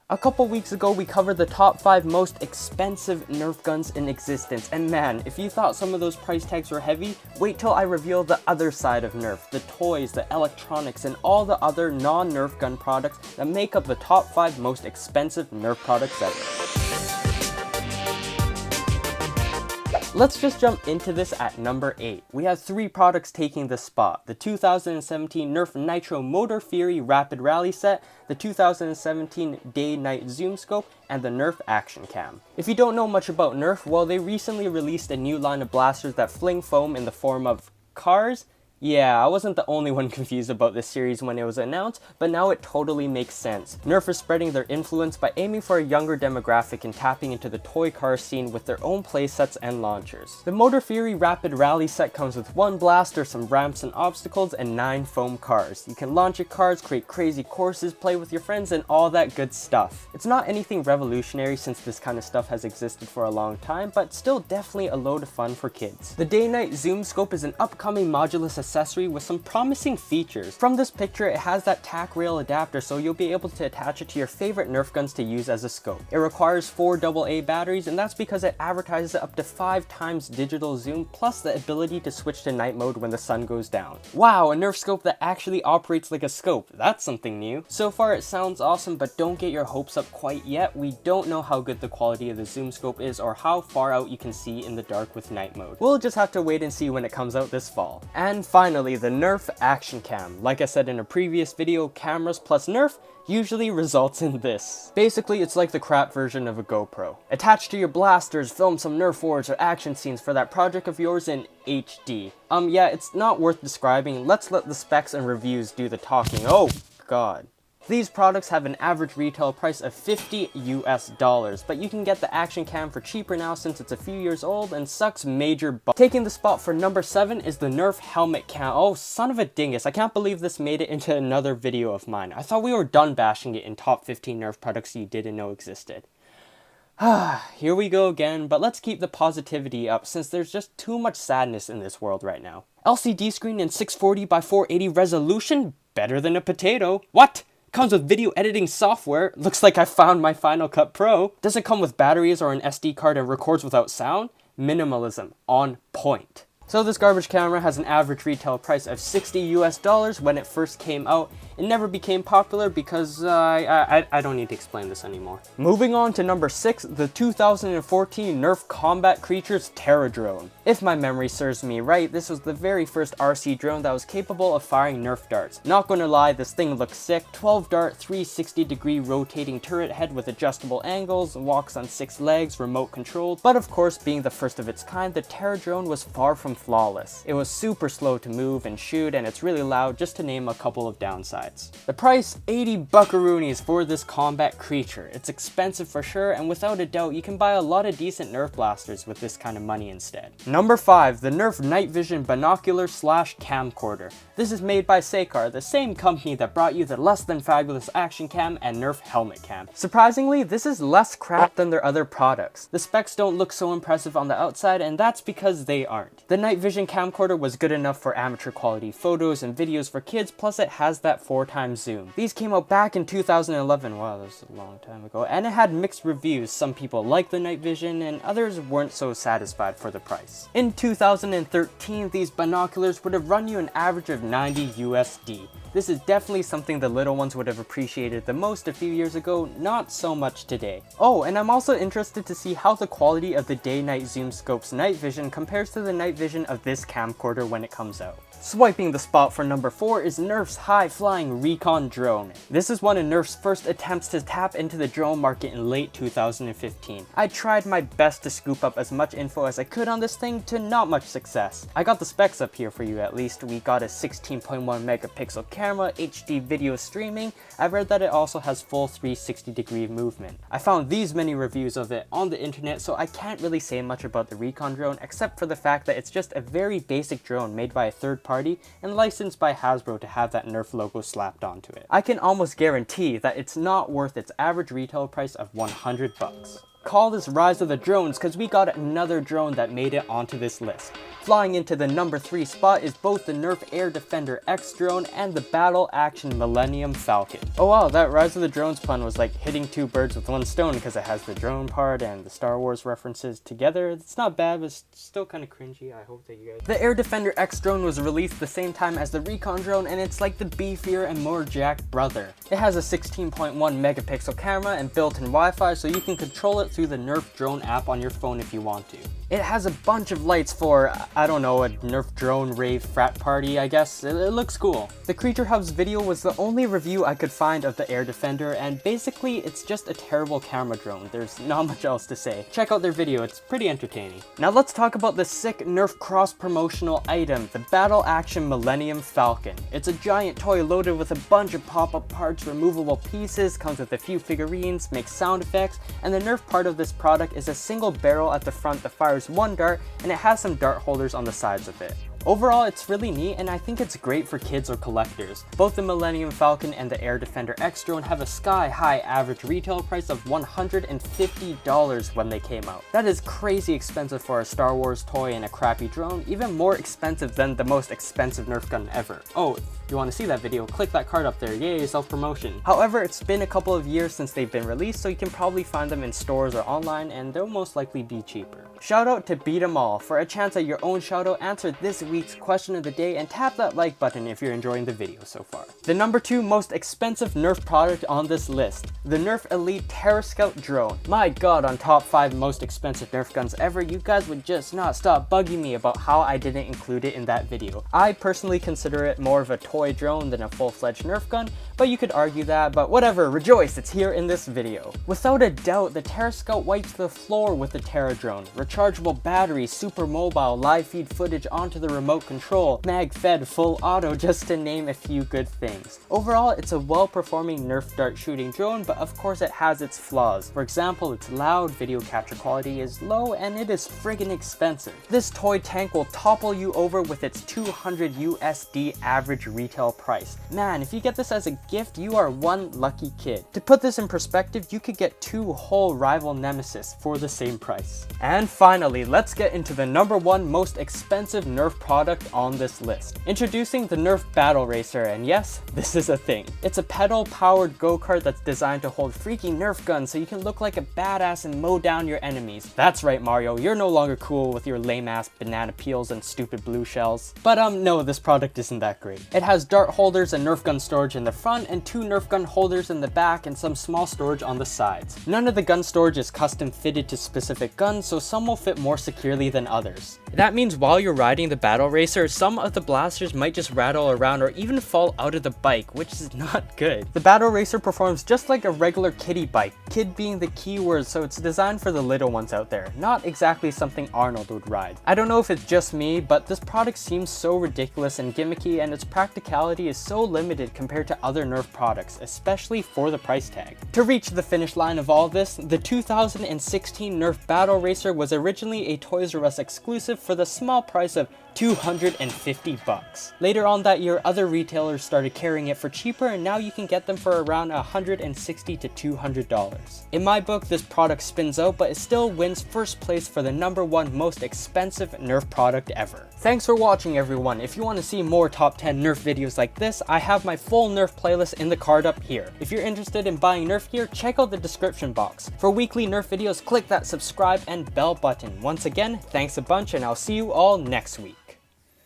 A couple weeks ago, we covered the top 5 most expensive Nerf guns in existence, and man, if you thought some of those price tags were heavy, wait till I reveal the other side of Nerf, the toys, the electronics, and all the other non-Nerf gun products that make up the top 5 most expensive Nerf products ever. Let's just jump into this at number 8. We have 3 products taking the spot: the 2017 Nerf Nitro Motor Fury Rapid Rally Set, the 2017 Day-Night Zoom Scope, and the Nerf Action Cam. If you don't know much about Nerf, well, they recently released a new line of blasters that fling foam in the form of cars. Yeah, I wasn't the only one confused about this series when it was announced, but now it totally makes sense. Nerf is spreading their influence by aiming for a younger demographic and tapping into the toy car scene with their own playsets and launchers. The Motor Fury Rapid Rally set comes with 1 blaster, some ramps and obstacles, and 9 foam cars. You can launch your cars, create crazy courses, play with your friends, and all that good stuff. It's not anything revolutionary since this kind of stuff has existed for a long time, but still definitely a load of fun for kids. The Day-Night Zoom Scope is an upcoming modular accessory with some promising features. From this picture, it has that tack rail adapter, so you'll be able to attach it to your favorite Nerf guns to use as a scope. It requires 4 AA batteries, and that's because it advertises up to 5 times digital zoom, plus the ability to switch to night mode when the sun goes down. Wow, a Nerf scope that actually operates like a scope. That's something new. So far it sounds awesome, but don't get your hopes up quite yet. We don't know how good the quality of the zoom scope is or how far out you can see in the dark with night mode. We'll just have to wait and see when it comes out this fall. And finally, the Nerf Action Cam. Like I said in a previous video, cameras plus Nerf usually results in this. Basically, it's like the crap version of a GoPro. Attached to your blasters, film some Nerf wars or action scenes for that project of yours in HD. Yeah, it's not worth describing. Let's let the specs and reviews do the talking. Oh, God. These products have an average retail price of $50 US, but you can get the Action Cam for cheaper now since it's a few years old and sucks major butt. Taking the spot for number 7 is the Nerf Helmet Cam. Oh, son of a dingus, I can't believe this made it into another video of mine. I thought we were done bashing it in top 15 Nerf products you didn't know existed. Here we go again, but let's keep the positivity up since there's just too much sadness in this world right now. LCD screen in 640 by 480 resolution? Better than a potato. What? Comes with video editing software. Looks like I found my Final Cut Pro. Does it come with batteries or an SD card and records without sound? Minimalism on point. So this garbage camera has an average retail price of $60 US when it first came out. It never became popular because I don't need to explain this anymore. Moving on to number 6, the 2014 Nerf Combat Creatures Terra Drone. If my memory serves me right, this was the very first RC drone that was capable of firing Nerf darts. Not gonna lie, this thing looks sick. 12 dart, 360-degree rotating turret head with adjustable angles, walks on 6 legs, remote controlled. But of course, being the first of its kind, the Terra Drone was far from flawless. It was super slow to move and shoot, and it's really loud, just to name a couple of downsides. The price, 80 buckaroonies for this combat creature. It's expensive for sure, and without a doubt, you can buy a lot of decent Nerf blasters with this kind of money instead. Number 5, the Nerf Night Vision Binocular / Camcorder. This is made by Seikar, the same company that brought you the less than fabulous Action Cam and Nerf Helmet Cam. Surprisingly, this is less crap than their other products. The specs don't look so impressive on the outside, and that's because they aren't. The Night Vision Camcorder was good enough for amateur quality photos and videos for kids, plus it has that 4x zoom. These came out back in 2011, wow, that was a long time ago, and it had mixed reviews. Some people liked the Night Vision and others weren't so satisfied for the price. In 2013, these binoculars would have run you an average of 90 USD. This is definitely something the little ones would have appreciated the most a few years ago, not so much today. Oh, and I'm also interested to see how the quality of the Day-Night Zoom Scope's Night Vision compares to the Night Vision of this camcorder when it comes out. Swiping the spot for number 4 is Nerf's high-flying Recon Drone. This is one of Nerf's first attempts to tap into the drone market in late 2015. I tried my best to scoop up as much info as I could on this thing to not much success. I got the specs up here for you at least. We got a 16.1 megapixel camera, HD video streaming. I've read that it also has full 360-degree movement. I found these many reviews of it on the internet, so I can't really say much about the Recon Drone except for the fact that it's just a very basic drone made by a third party and licensed by Hasbro to have that Nerf logo slapped onto it. I can almost guarantee that it's not worth its average retail price of 100 bucks. Call this Rise of the Drones because we got another drone that made it onto this list. Flying into the number 3 spot is both the Nerf Air Defender X drone and the Battle Action Millennium Falcon. Oh wow, that Rise of the Drones pun was like hitting two birds with one stone because it has the drone part and the Star Wars references together. It's not bad, but it's still kind of cringy. I hope that you guys... The Air Defender X drone was released the same time as the Recon drone, and it's like the beefier and more jacked brother. It has a 16.1 megapixel camera and built-in Wi-Fi, so you can control it through the Nerf drone app on your phone if you want to. It has a bunch of lights for, I don't know, a Nerf drone rave frat party, I guess. It looks cool. The Creature Hubs video was the only review I could find of the Air Defender, and basically it's just a terrible camera drone. There's not much else to say. Check out their video, it's pretty entertaining. Now let's talk about the sick Nerf cross-promotional item, the Battle Action Millennium Falcon. It's a giant toy loaded with a bunch of pop-up parts, removable pieces, comes with a few figurines, makes sound effects, and the Nerf part of this product is a single barrel at the front that fires one dart, and it has some dart holders on the sides of it. Overall, it's really neat, and I think it's great for kids or collectors. Both the Millennium Falcon and the Air Defender X drone have a sky-high average retail price of $150 when they came out. That is crazy expensive for a Star Wars toy and a crappy drone, even more expensive than the most expensive Nerf gun ever. Oh, if you want to see that video, click that card up there. Yay, self-promotion. However, it's been a couple of years since they've been released, so you can probably find them in stores or online, and they'll most likely be cheaper. Shout out to Beat 'em All. For a chance at your own shout out, answer this week's question of the day and tap that like button if you're enjoying the video so far. The number 2 most expensive Nerf product on this list, the Nerf Elite Terra Scout drone. My god, on top 5 most expensive Nerf guns ever, you guys would just not stop bugging me about how I didn't include it in that video. I personally consider it more of a toy drone than a full-fledged Nerf gun, but you could argue that, but whatever, rejoice, it's here in this video. Without a doubt, the Terra Scout wipes the floor with the Terra drone. Rechargeable battery, super mobile, live feed footage onto the remote control, mag fed, full auto, just to name a few good things. Overall, it's a well-performing Nerf dart shooting drone, but of course it has its flaws. For example, it's loud, video capture quality is low, and it is friggin' expensive. This toy tank will topple you over with its $200 USD average retail price. Man, if you get this as a gift, you are one lucky kid. To put this in perspective, you could get 2 whole rival Nemesis for the same price. And finally, let's get into the number 1 most expensive Nerf product on this list. Introducing the Nerf Battle Racer, and yes, this is a thing. It's a pedal-powered go-kart that's designed to hold freaky Nerf guns so you can look like a badass and mow down your enemies. That's right, Mario, you're no longer cool with your lame-ass banana peels and stupid blue shells. But no, this product isn't that great. It has dart holders and Nerf gun storage in the front, and 2 Nerf gun holders in the back, and some small storage on the sides. None of the gun storage is custom fitted to specific guns, so some will fit more securely than others. That means while you're riding the Battle Racer, some of the blasters might just rattle around or even fall out of the bike, which is not good. The Battle Racer performs just like a regular kiddie bike, kid being the key word, so it's designed for the little ones out there, not exactly something Arnold would ride. I don't know if it's just me, but this product seems so ridiculous and gimmicky, and its practicality is so limited compared to other Nerf products, especially for the price tag. To reach the finish line of all this, the 2016 Nerf Battle Racer was originally a Toys R Us exclusive for the small price of $250. Later on that year, other retailers started carrying it for cheaper, and now you can get them for around $160 to $200. In my book, this product spins out, but it still wins first place for the number 1 most expensive Nerf product ever. Thanks for watching, everyone. If you want to see more top 10 Nerf videos like this, I have my full Nerf playlist in the card up here. If you're interested in buying Nerf gear, check out the description box. For weekly Nerf videos, click that subscribe and bell button. Once again, thanks a bunch, and I'll see you all next week.